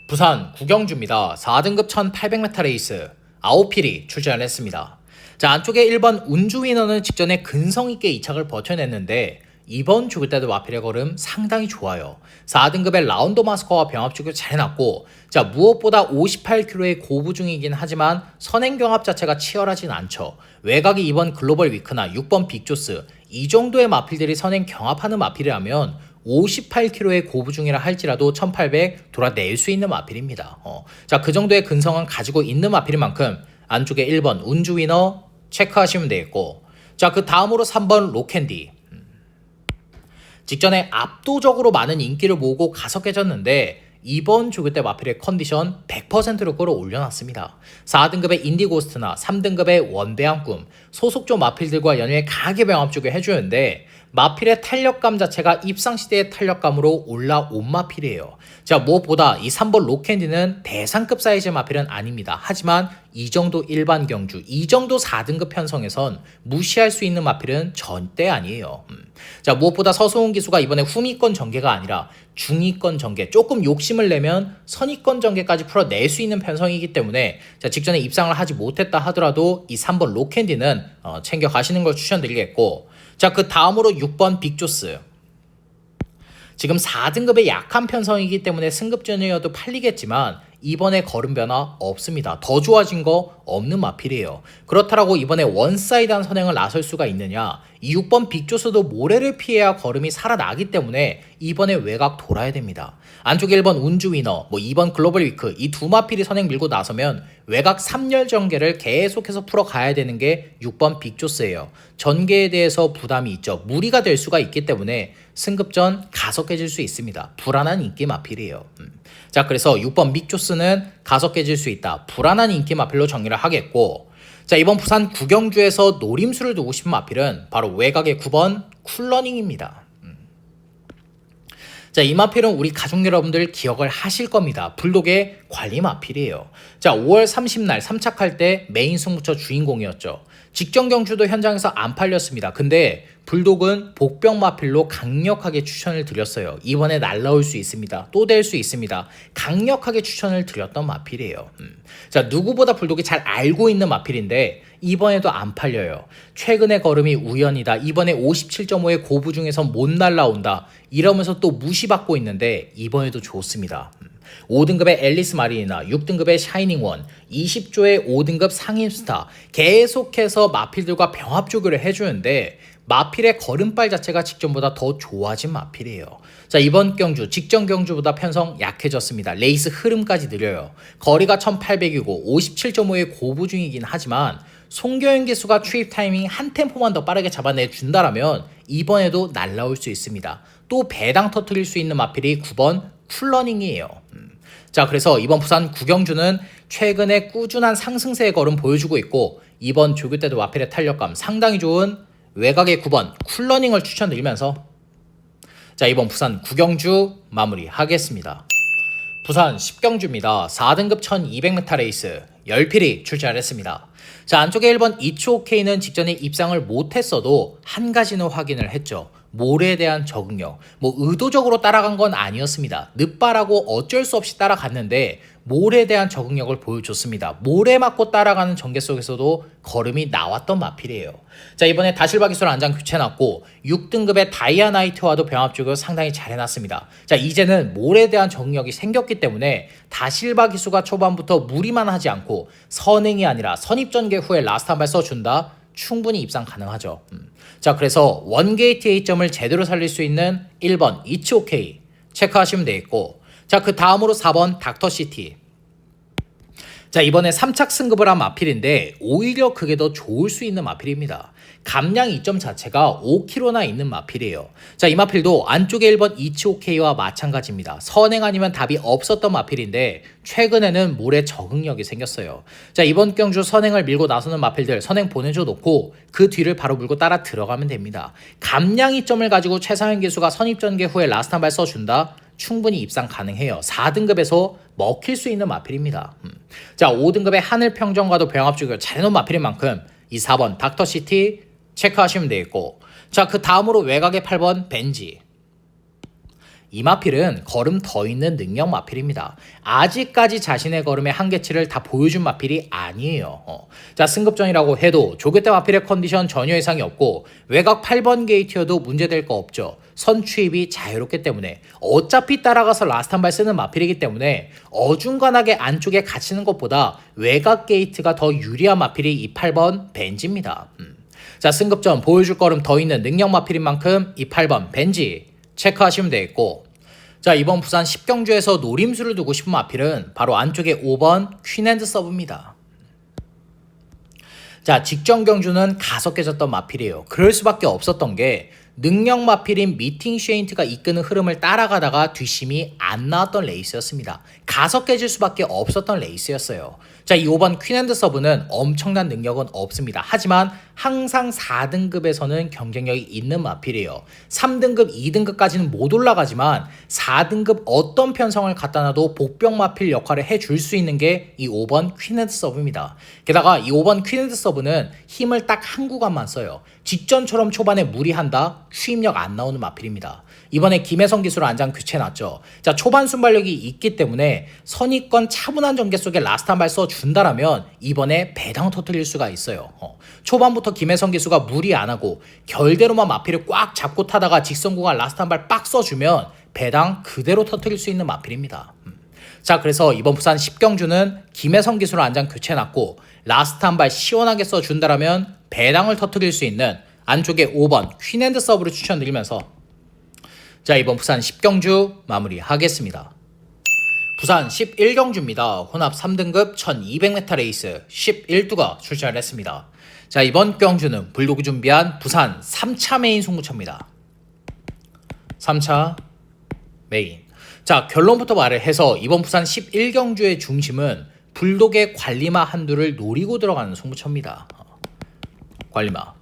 Speaker 1: 부산 9경주입니다. 4등급 1800m 레이스 9필이 출전을 했습니다. 자, 안쪽에 1번 운주위너는 직전에 근성있게 2착을 버텨냈는데 이번 조교 때도 마필의 걸음 상당히 좋아요. 4등급의 라운드 마스커와 병합죽을 잘 해놨고, 자, 무엇보다 58km의 고부 중이긴 하지만 선행 경합 자체가 치열하진 않죠. 외곽이 2번 글로벌 위크나 6번 빅조스 이 정도의 마필들이 선행 경합하는 마필이라면 58km의 고부 중이라 할지라도 1800 돌아낼 수 있는 마필입니다. 자, 그 정도의 근성은 가지고 있는 마필인 만큼 안쪽에 1번 운주위너 체크하시면 되겠고, 자, 그 다음으로 3번 로캔디. 직전에 압도적으로 많은 인기를 모으고 가석해졌는데 이번 조교 때 마필의 컨디션 100%로 끌어올려놨습니다. 4등급의 인디고스트나 3등급의 원대함꿈 소속조 마필들과 연일 강하게 병합죽을 해주는데 마필의 탄력감 자체가 입상시대의 탄력감으로 올라온 마필이에요. 자, 무엇보다 이 3번 로캔디는 대상급 사이즈 마필은 아닙니다. 하지만 이 정도 일반 경주, 이 정도 4등급 편성에선 무시할 수 있는 마필은 절대 아니에요. 자, 무엇보다 서수훈 기수가 이번에 후미권 전개가 아니라 중위권 전개, 조금 욕심을 내면 선위권 전개까지 풀어낼 수 있는 편성이기 때문에 자, 직전에 입상을 하지 못했다 하더라도 이 3번 로캔디는 챙겨가시는 걸 추천드리겠고, 자, 그 다음으로 6번 빅조스. 지금 4등급의 약한 편성이기 때문에 승급전이어도 팔리겠지만 이번에 걸음 변화 없습니다. 더 좋아진 거 없는 마필이에요. 그렇다라고 이번에 원사이드한 선행을 나설 수가 있느냐? 이 6번 빅조스도 모래를 피해야 걸음이 살아나기 때문에 이번에 외곽 돌아야 됩니다. 안쪽에 1번 운주위너, 2번 글로벌 위크 이 두 마필이 선행 밀고 나서면 외곽 3열 전개를 계속해서 풀어가야 되는 게 6번 빅조스예요. 전개에 대해서 부담이 있죠. 무리가 될 수가 있기 때문에 승급전 가속해질 수 있습니다. 불안한 인기 마필이에요. 자, 그래서 6번 빅조스는 가속해질 수 있다. 불안한 인기 마필로 정리를 하겠고, 자, 이번 부산 9경주에서 노림수를 두고 싶은 마필은 바로 외곽의 9번 쿨러닝입니다. 자, 이 마필은 우리 가족 여러분들 기억을 하실 겁니다. 불독의 관리 마필이에요. 자, 5월 30날 3착할 때 메인 승부처 주인공이었죠. 직전 경주도 현장에서 안 팔렸습니다. 근데 불독은 복병 마필로 강력하게 추천을 드렸어요. 이번에 날라올 수 있습니다. 또 될 수 있습니다. 강력하게 추천을 드렸던 마필이에요. 자, 누구보다 불독이 잘 알고 있는 마필인데 이번에도 안 팔려요. 최근의 걸음이 우연이다. 이번에 57.5의 고부 중에서 못 날라온다. 이러면서 또 무시받고 있는데 이번에도 좋습니다. 5등급의 앨리스 마린이나 6등급의 샤이닝원, 20조의 5등급 상임스타 계속해서 마필들과 병합 조교를 해주는데 마필의 걸음발 자체가 직전보다 더 좋아진 마필이에요. 자, 이번 경주 직전 경주보다 편성 약해졌습니다. 레이스 흐름까지 느려요. 거리가 1800이고 57.5의 고부 중이긴 하지만 송교현 기수가 추입 타이밍 한 템포만 더 빠르게 잡아내준다라면 이번에도 날라올 수 있습니다. 또 배당 터트릴 수 있는 마필이 9번 쿨러닝이에요. 자, 그래서 이번 부산 구경주는 최근에 꾸준한 상승세의 걸음 보여주고 있고 이번 조교 때도 마필의 탄력감 상당히 좋은 외곽의 9번 쿨러닝을 추천드리면서 자, 이번 부산 구경주 마무리하겠습니다. 부산 10경주입니다. 4등급 1200m 레이스 10필이 출전을 했습니다. 자, 안쪽에 1번 이츠오케이는 직전에 입상을 못했어도 한 가지는 확인을 했죠. 모래에 대한 적응력. 의도적으로 따라간 건 아니었습니다. 늦바라고 어쩔 수 없이 따라갔는데 모래에 대한 적응력을 보여줬습니다. 모래 맞고 따라가는 전개 속에서도 걸음이 나왔던 마필이에요. 자, 이번에 다실바 기술 안장 교체해놨고 6등급의 다이아나이트와도 병합 쪽을 상당히 잘 해놨습니다. 자, 이제는 모래에 대한 적응력이 생겼기 때문에 다실바 기수가 초반부터 무리만 하지 않고 선행이 아니라 선입전개 후에 라스트 한 발 써준다. 충분히 입상 가능하죠. 자, 그래서 원게이트 A점을 제대로 살릴 수 있는 1번 이츠오케이 체크하시면 되겠고, 자, 그 다음으로 4번 닥터시티. 자, 이번에 3착 승급을 한 마필인데 오히려 그게 더 좋을 수 있는 마필입니다. 감량 이점 자체가 5kg나 있는 마필이에요. 자, 이 마필도 안쪽에 1번 이츠오케이와 마찬가지입니다. 선행 아니면 답이 없었던 마필인데 최근에는 모래 적응력이 생겼어요. 자, 이번 경주 선행을 밀고 나서는 마필들 선행 보내줘 놓고 그 뒤를 바로 물고 따라 들어가면 됩니다. 감량 이점을 가지고 최상현 기수가 선입전개 후에 라스트 한 발 써준다. 충분히 입상 가능해요. 4등급에서 먹힐 수 있는 마필입니다. 자, 5등급의 하늘평정과도 병합 조교 잘해놓은 마필인 만큼 이 4번 닥터시티 체크하시면 되겠고, 자, 그 다음으로 외곽의 8번 벤지. 이 마필은 걸음 더 있는 능력 마필입니다. 아직까지 자신의 걸음의 한계치를 다 보여준 마필이 아니에요. 자, 승급전이라고 해도 조교 때 마필의 컨디션 전혀 이상이 없고 외곽 8번 게이트여도 문제될 거 없죠. 선 추입이 자유롭기 때문에 어차피 따라가서 라스트 한 발 쓰는 마필이기 때문에 어중간하게 안쪽에 갇히는 것보다 외곽 게이트가 더 유리한 마필이 이 8번 벤지입니다. 자, 승급전 보여줄 걸음 더 있는 능력 마필인 만큼 이 8번 벤지 체크하시면 되겠고, 자, 이번 부산 10경주에서 노림수를 두고 싶은 마필은 바로 안쪽에 5번 퀸앤드 서브입니다. 자, 직전 경주는 가속해졌던 마필이에요. 그럴 수밖에 없었던 게 능력 마필인 미팅 쉐인트가 이끄는 흐름을 따라가다가 뒷심이 안 나왔던 레이스였습니다. 가속해질 수밖에 없었던 레이스였어요. 자, 이 5번 퀸앤드 서브는 엄청난 능력은 없습니다. 하지만 항상 4등급에서는 경쟁력이 있는 마필이에요. 3등급, 2등급까지는 못 올라가지만 4등급 어떤 편성을 갖다 놔도 복병 마필 역할을 해줄 수 있는 게 이 5번 퀸앤드 서브입니다. 게다가 이 5번 퀸앤드 서브는 힘을 딱 한 구간만 써요. 직전처럼 초반에 무리한다? 추입력 안 나오는 마필입니다. 이번에 김혜성 기수를 안장 교체해놨죠. 자, 초반 순발력이 있기 때문에 선입권 차분한 전개 속에 라스트 한 발 써준다라면 이번에 배당 터뜨릴 수가 있어요. 초반부터 김혜성 기수가 무리 안 하고 결대로만 마필을 꽉 잡고 타다가 직선 구간 라스트 한 발 빡 써주면 배당 그대로 터뜨릴 수 있는 마필입니다. 자, 그래서 이번 부산 10경주는 김혜성 기수를 안장 교체해놨고 라스트 한 발 시원하게 써준다라면 배당을 터뜨릴 수 있는 안쪽에 5번 퀸앤드 서브를 추천드리면서 자, 이번 부산 10경주 마무리하겠습니다. 부산 11경주입니다. 혼합 3등급 1200m 레이스 11두가 출전을 했습니다. 자, 이번 경주는 불독이 준비한 부산 3차 메인 승부처입니다. 3차 메인. 자, 결론부터 말을 해서 이번 부산 11경주의 중심은 불독의 관리마 한두를 노리고 들어가는 승부처입니다. 관리마.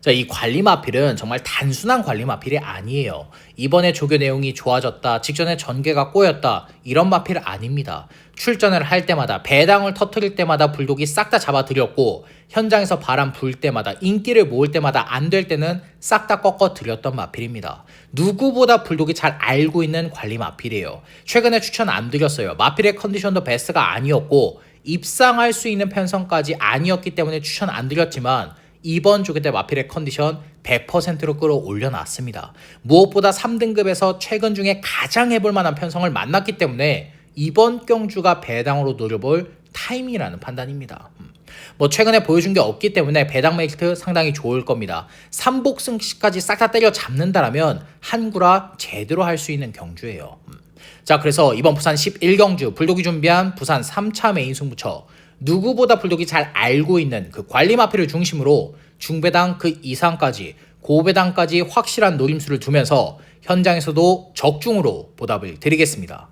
Speaker 1: 자, 이 관리마필은 정말 단순한 관리마필이 아니에요. 이번에 조교 내용이 좋아졌다, 직전에 전개가 꼬였다, 이런 마필 아닙니다. 출전을 할 때마다, 배당을 터뜨릴 때마다 불독이 싹 다 잡아들였고 현장에서 바람 불 때마다, 인기를 모을 때마다 안 될 때는 싹 다 꺾어드렸던 마필입니다. 누구보다 불독이 잘 알고 있는 관리마필이에요. 최근에 추천 안 드렸어요. 마필의 컨디션도 베스트가 아니었고 입상할 수 있는 편성까지 아니었기 때문에 추천 안 드렸지만 2번 조개대 마필의 컨디션 100%로 끌어올려놨습니다. 무엇보다 3등급에서 최근 중에 가장 해볼 만한 편성을 만났기 때문에 이번 경주가 배당으로 노려볼 타이밍이라는 판단입니다. 최근에 보여준 게 없기 때문에 배당 메리트 상당히 좋을 겁니다. 3복승까지 싹 다 때려 잡는다라면 한구라 제대로 할 수 있는 경주예요. 자, 그래서 이번 부산 11경주 불독이 준비한 부산 3차 메인 승부처, 누구보다 불독이 잘 알고 있는 그 관리 마필을 중심으로 중배당 그 이상까지 고배당까지 확실한 노림수를 두면서 현장에서도 적중으로 보답을 드리겠습니다.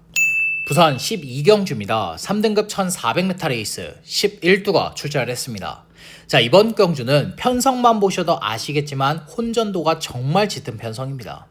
Speaker 1: 부산 12경주입니다. 3등급 1400m 레이스 11두가 출전을 했습니다. 자, 이번 경주는 편성만 보셔도 아시겠지만 혼전도가 정말 짙은 편성입니다.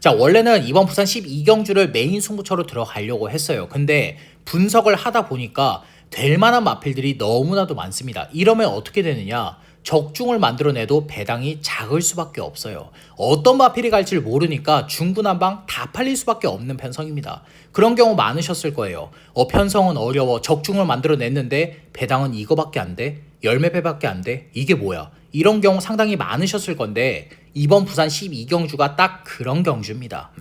Speaker 1: 자, 원래는 이번 부산 12경주를 메인 승부처로 들어가려고 했어요. 근데 분석을 하다 보니까 될 만한 마필들이 너무나도 많습니다. 이러면 어떻게 되느냐? 적중을 만들어내도 배당이 작을 수밖에 없어요. 어떤 마필이 갈지를 모르니까 중구난방 다 팔릴 수밖에 없는 편성입니다. 그런 경우 많으셨을 거예요. 편성은 어려워, 적중을 만들어냈는데 배당은 이거밖에 안 돼? 열매배밖에 안 돼? 이게 뭐야? 이런 경우 상당히 많으셨을 건데 이번 부산 12경주가 딱 그런 경주입니다.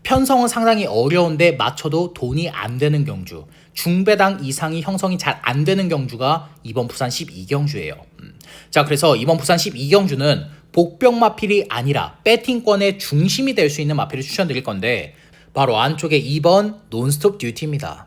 Speaker 1: 편성은 상당히 어려운데 맞춰도 돈이 안 되는 경주, 중배당 이상이 형성이 잘 안 되는 경주가 이번 부산 12경주예요. 자, 그래서 이번 부산 12경주는 복병 마필이 아니라 배팅권의 중심이 될 수 있는 마필을 추천드릴 건데 바로 안쪽에 2번 논스톱 듀티입니다.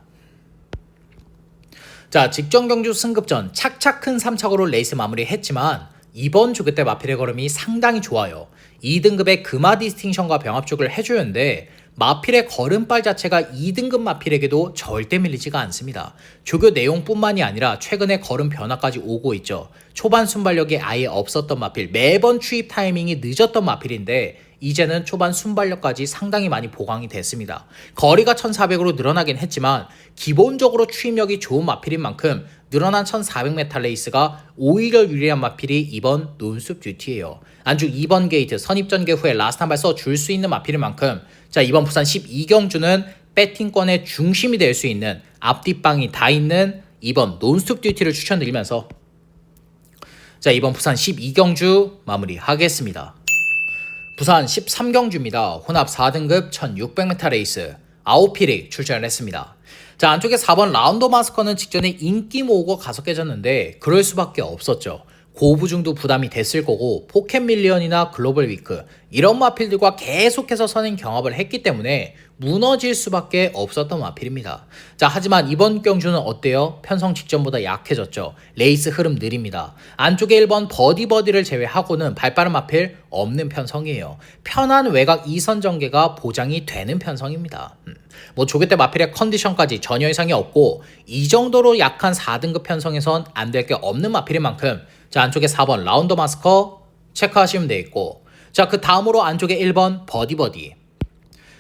Speaker 1: 자, 직전 경주 승급전 착착 큰 3착으로 레이스 마무리했지만 이번 조교 때 마필의 걸음이 상당히 좋아요. 2등급의 금화 디스팅션과 병합죽을 해주는데 마필의 걸음빨 자체가 2등급 마필에게도 절대 밀리지가 않습니다. 조교 내용뿐만이 아니라 최근에 걸음 변화까지 오고 있죠. 초반 순발력이 아예 없었던 마필, 매번 추입 타이밍이 늦었던 마필인데 이제는 초반 순발력까지 상당히 많이 보강이 됐습니다. 거리가 1400으로 늘어나긴 했지만 기본적으로 추입력이 좋은 마필인 만큼 늘어난 1400m 레이스가 오히려 유리한 마필이 이번 논숲 듀티예요. 안쪽 2번 게이트 선입전개 후에 라스트 한 발 써줄 수 있는 마필인 만큼 자, 이번 부산 12경주는 배팅권의 중심이 될 수 있는 앞뒷방이 다 있는 이번 논스톱 듀티를 추천드리면서 자, 이번 부산 12경주 마무리하겠습니다. 부산 13경주입니다. 혼합 4등급 1600m 레이스 아웃피릭 출전을 했습니다. 자, 안쪽에 4번 라운더 마스커는 직전에 인기 모으고 가서 깨졌는데 그럴 수밖에 없었죠. 고부중도 부담이 됐을 거고 포켓 밀리언이나 글로벌 위크 이런 마필들과 계속해서 선행 경합을 했기 때문에 무너질 수밖에 없었던 마필입니다. 자, 하지만 이번 경주는 어때요? 편성 직전보다 약해졌죠. 레이스 흐름 느립니다. 안쪽에 1번 버디를 제외하고는 발빠른 마필 없는 편성이에요. 편한 외곽 2선 전개가 보장이 되는 편성입니다. 조교 때 마필의 컨디션까지 전혀 이상이 없고 이 정도로 약한 4등급 편성에선 안 될 게 없는 마필인 만큼 자, 안쪽에 4번 라운더 마스커 체크하시면 되겠고 자, 그 다음으로 안쪽에 1번 버디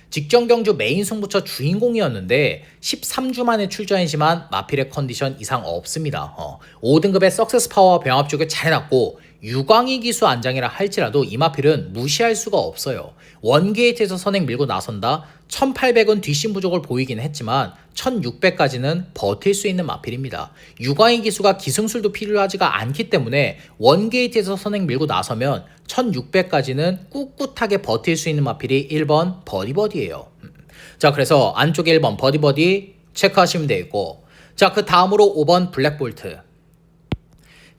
Speaker 1: 직전 경주 메인 승부처 주인공이었는데 13주 만에 출전이지만 마필의 컨디션 이상 없습니다. 5등급의 석세스 파워 병합 쪽을 잘 해놨고 유광희 기수 안장이라 할지라도 이 마필은 무시할 수가 없어요. 원게이트에서 선행 밀고 나선다 1800은 뒷심 부족을 보이긴 했지만 1600까지는 버틸 수 있는 마필입니다. 유광희 기수가 기승술도 필요하지가 않기 때문에 원게이트에서 선행 밀고 나서면 1600까지는 꿋꿋하게 버틸 수 있는 마필이 1번 버디예요. 자, 그래서 안쪽에 1번 버디 체크하시면 되겠고 자, 그 다음으로 5번 블랙볼트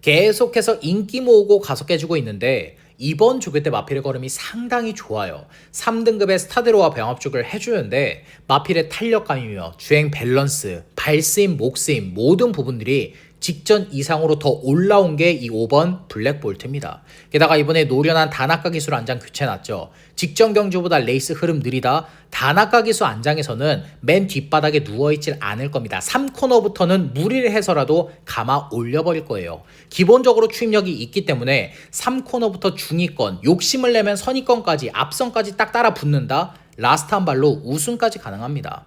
Speaker 1: 계속해서 인기 모으고 가서 깨지고 있는데 이번 조교 때 마필의 걸음이 상당히 좋아요. 3등급의 스타드로와 병합죽을 해주는데 마필의 탄력감이며 주행 밸런스, 발스임, 목스임 모든 부분들이 직전 이상으로 더 올라온 게 이 5번 블랙볼트입니다. 게다가 이번에 노련한 다나카 기술 안장 교체해놨죠. 직전 경주보다 레이스 흐름 느리다. 다나카 기술 안장에서는 맨 뒷바닥에 누워있질 않을 겁니다. 3코너부터는 무리를 해서라도 감아 올려버릴 거예요. 기본적으로 추임력이 있기 때문에 3코너부터 중위권, 욕심을 내면 선위권까지, 앞선까지 딱 따라 붙는다. 라스트 한 발로 우승까지 가능합니다.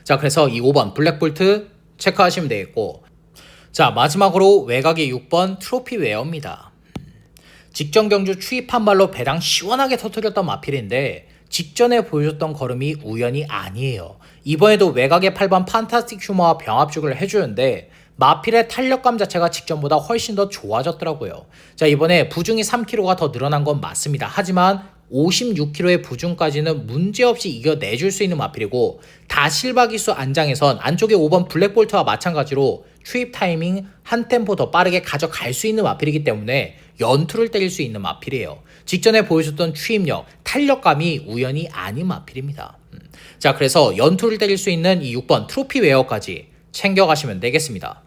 Speaker 1: 자, 그래서 이 5번 블랙볼트 체크하시면 되겠고 자, 마지막으로 외곽의 6번 트로피 웨어입니다. 직전 경주 추입 한 발로 배당 시원하게 터뜨렸던 마필인데 직전에 보여줬던 걸음이 우연이 아니에요. 이번에도 외곽의 8번 판타스틱 휴머와 병합죽을 해주는데 마필의 탄력감 자체가 직전보다 훨씬 더 좋아졌더라고요. 자, 이번에 부중이 3kg가 더 늘어난 건 맞습니다. 하지만 56kg의 부중까지는 문제없이 이겨내줄 수 있는 마필이고, 다실바 기수 안장에선 안쪽에 5번 블랙볼트와 마찬가지로 추입 타이밍 한 템포 더 빠르게 가져갈 수 있는 마필이기 때문에 연투를 때릴 수 있는 마필이에요. 직전에 보여줬던 추입력, 탄력감이 우연이 아닌 마필입니다. 자, 그래서 연투를 때릴 수 있는 이 6번 트로피 웨어까지 챙겨가시면 되겠습니다.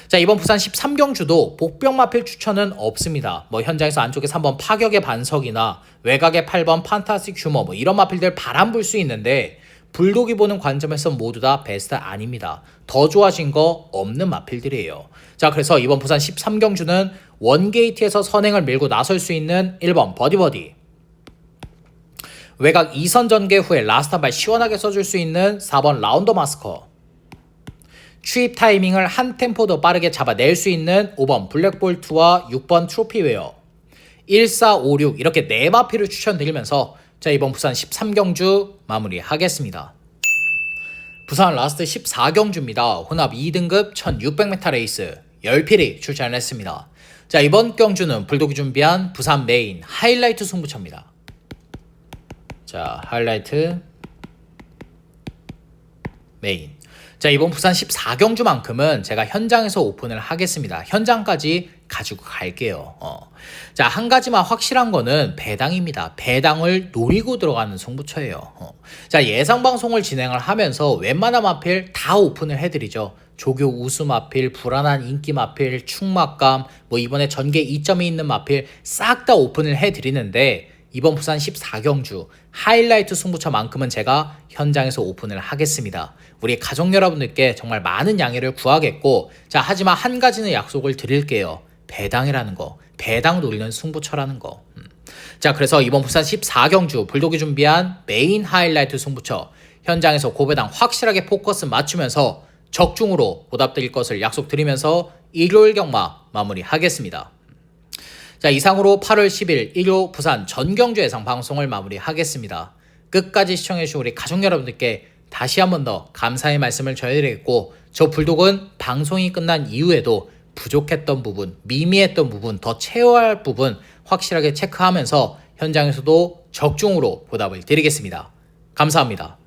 Speaker 1: 자, 이번 부산 13경주도 복병 마필 추천은 없습니다. 현장에서 안쪽에 3번 파격의 반석이나 외곽의 8번 판타스틱 휴머 이런 마필들 바람 불 수 있는데, 불독이 보는 관점에서 모두 다 베스트 아닙니다. 더 좋아진 거 없는 마필들이에요. 자, 그래서 이번 부산 13경주는 원게이트에서 선행을 밀고 나설 수 있는 1번 버디버디, 외곽 2선 전개 후에 라스트 한 발 시원하게 써줄 수 있는 4번 라운더 마스커, 추입 타이밍을 한 템포 더 빠르게 잡아낼 수 있는 5번 블랙볼트와 6번 트로피웨어, 1, 4, 5, 6 이렇게 4마필을 추천드리면서 자, 이번 부산 13경주 마무리하겠습니다. 부산 라스트 14경주입니다. 혼합 2등급 1600m 레이스 10필이 출전했습니다. 자, 이번 경주는 불독이 준비한 부산 메인 하이라이트 승부처입니다. 자, 하이라이트 메인. 자, 이번 부산 14경주만큼은 제가 현장에서 오픈을 하겠습니다. 현장까지 가지고 갈게요. 자, 한 가지만 확실한 거는 배당입니다. 배당을 노리고 들어가는 승부처예요. 자, 예상 방송을 진행을 하면서 웬만한 마필 다 오픈을 해드리죠. 조교 우수 마필, 불안한 인기 마필, 충막감, 이번에 전개 2점이 있는 마필 싹 다 오픈을 해드리는데, 이번 부산 14경주 하이라이트 승부처만큼은 제가 현장에서 오픈을 하겠습니다. 우리 가족 여러분들께 정말 많은 양해를 구하겠고, 자, 하지만 한 가지는 약속을 드릴게요. 배당이라는 거, 배당 노리는 승부처라는 거. 자, 그래서 이번 부산 14경주 불독이 준비한 메인 하이라이트 승부처 현장에서 고배당 확실하게 포커스 맞추면서 적중으로 보답드릴 것을 약속드리면서 일요일 경마 마무리하겠습니다. 자, 이상으로 8월 10일 일요 부산 전경주 예상 방송을 마무리하겠습니다. 끝까지 시청해주신 우리 가족 여러분들께 다시 한 번 더 감사의 말씀을 전해드리겠고, 저 불독은 방송이 끝난 이후에도 부족했던 부분, 미미했던 부분, 더 채워야 할 부분 확실하게 체크하면서 현장에서도 적중으로 보답을 드리겠습니다. 감사합니다.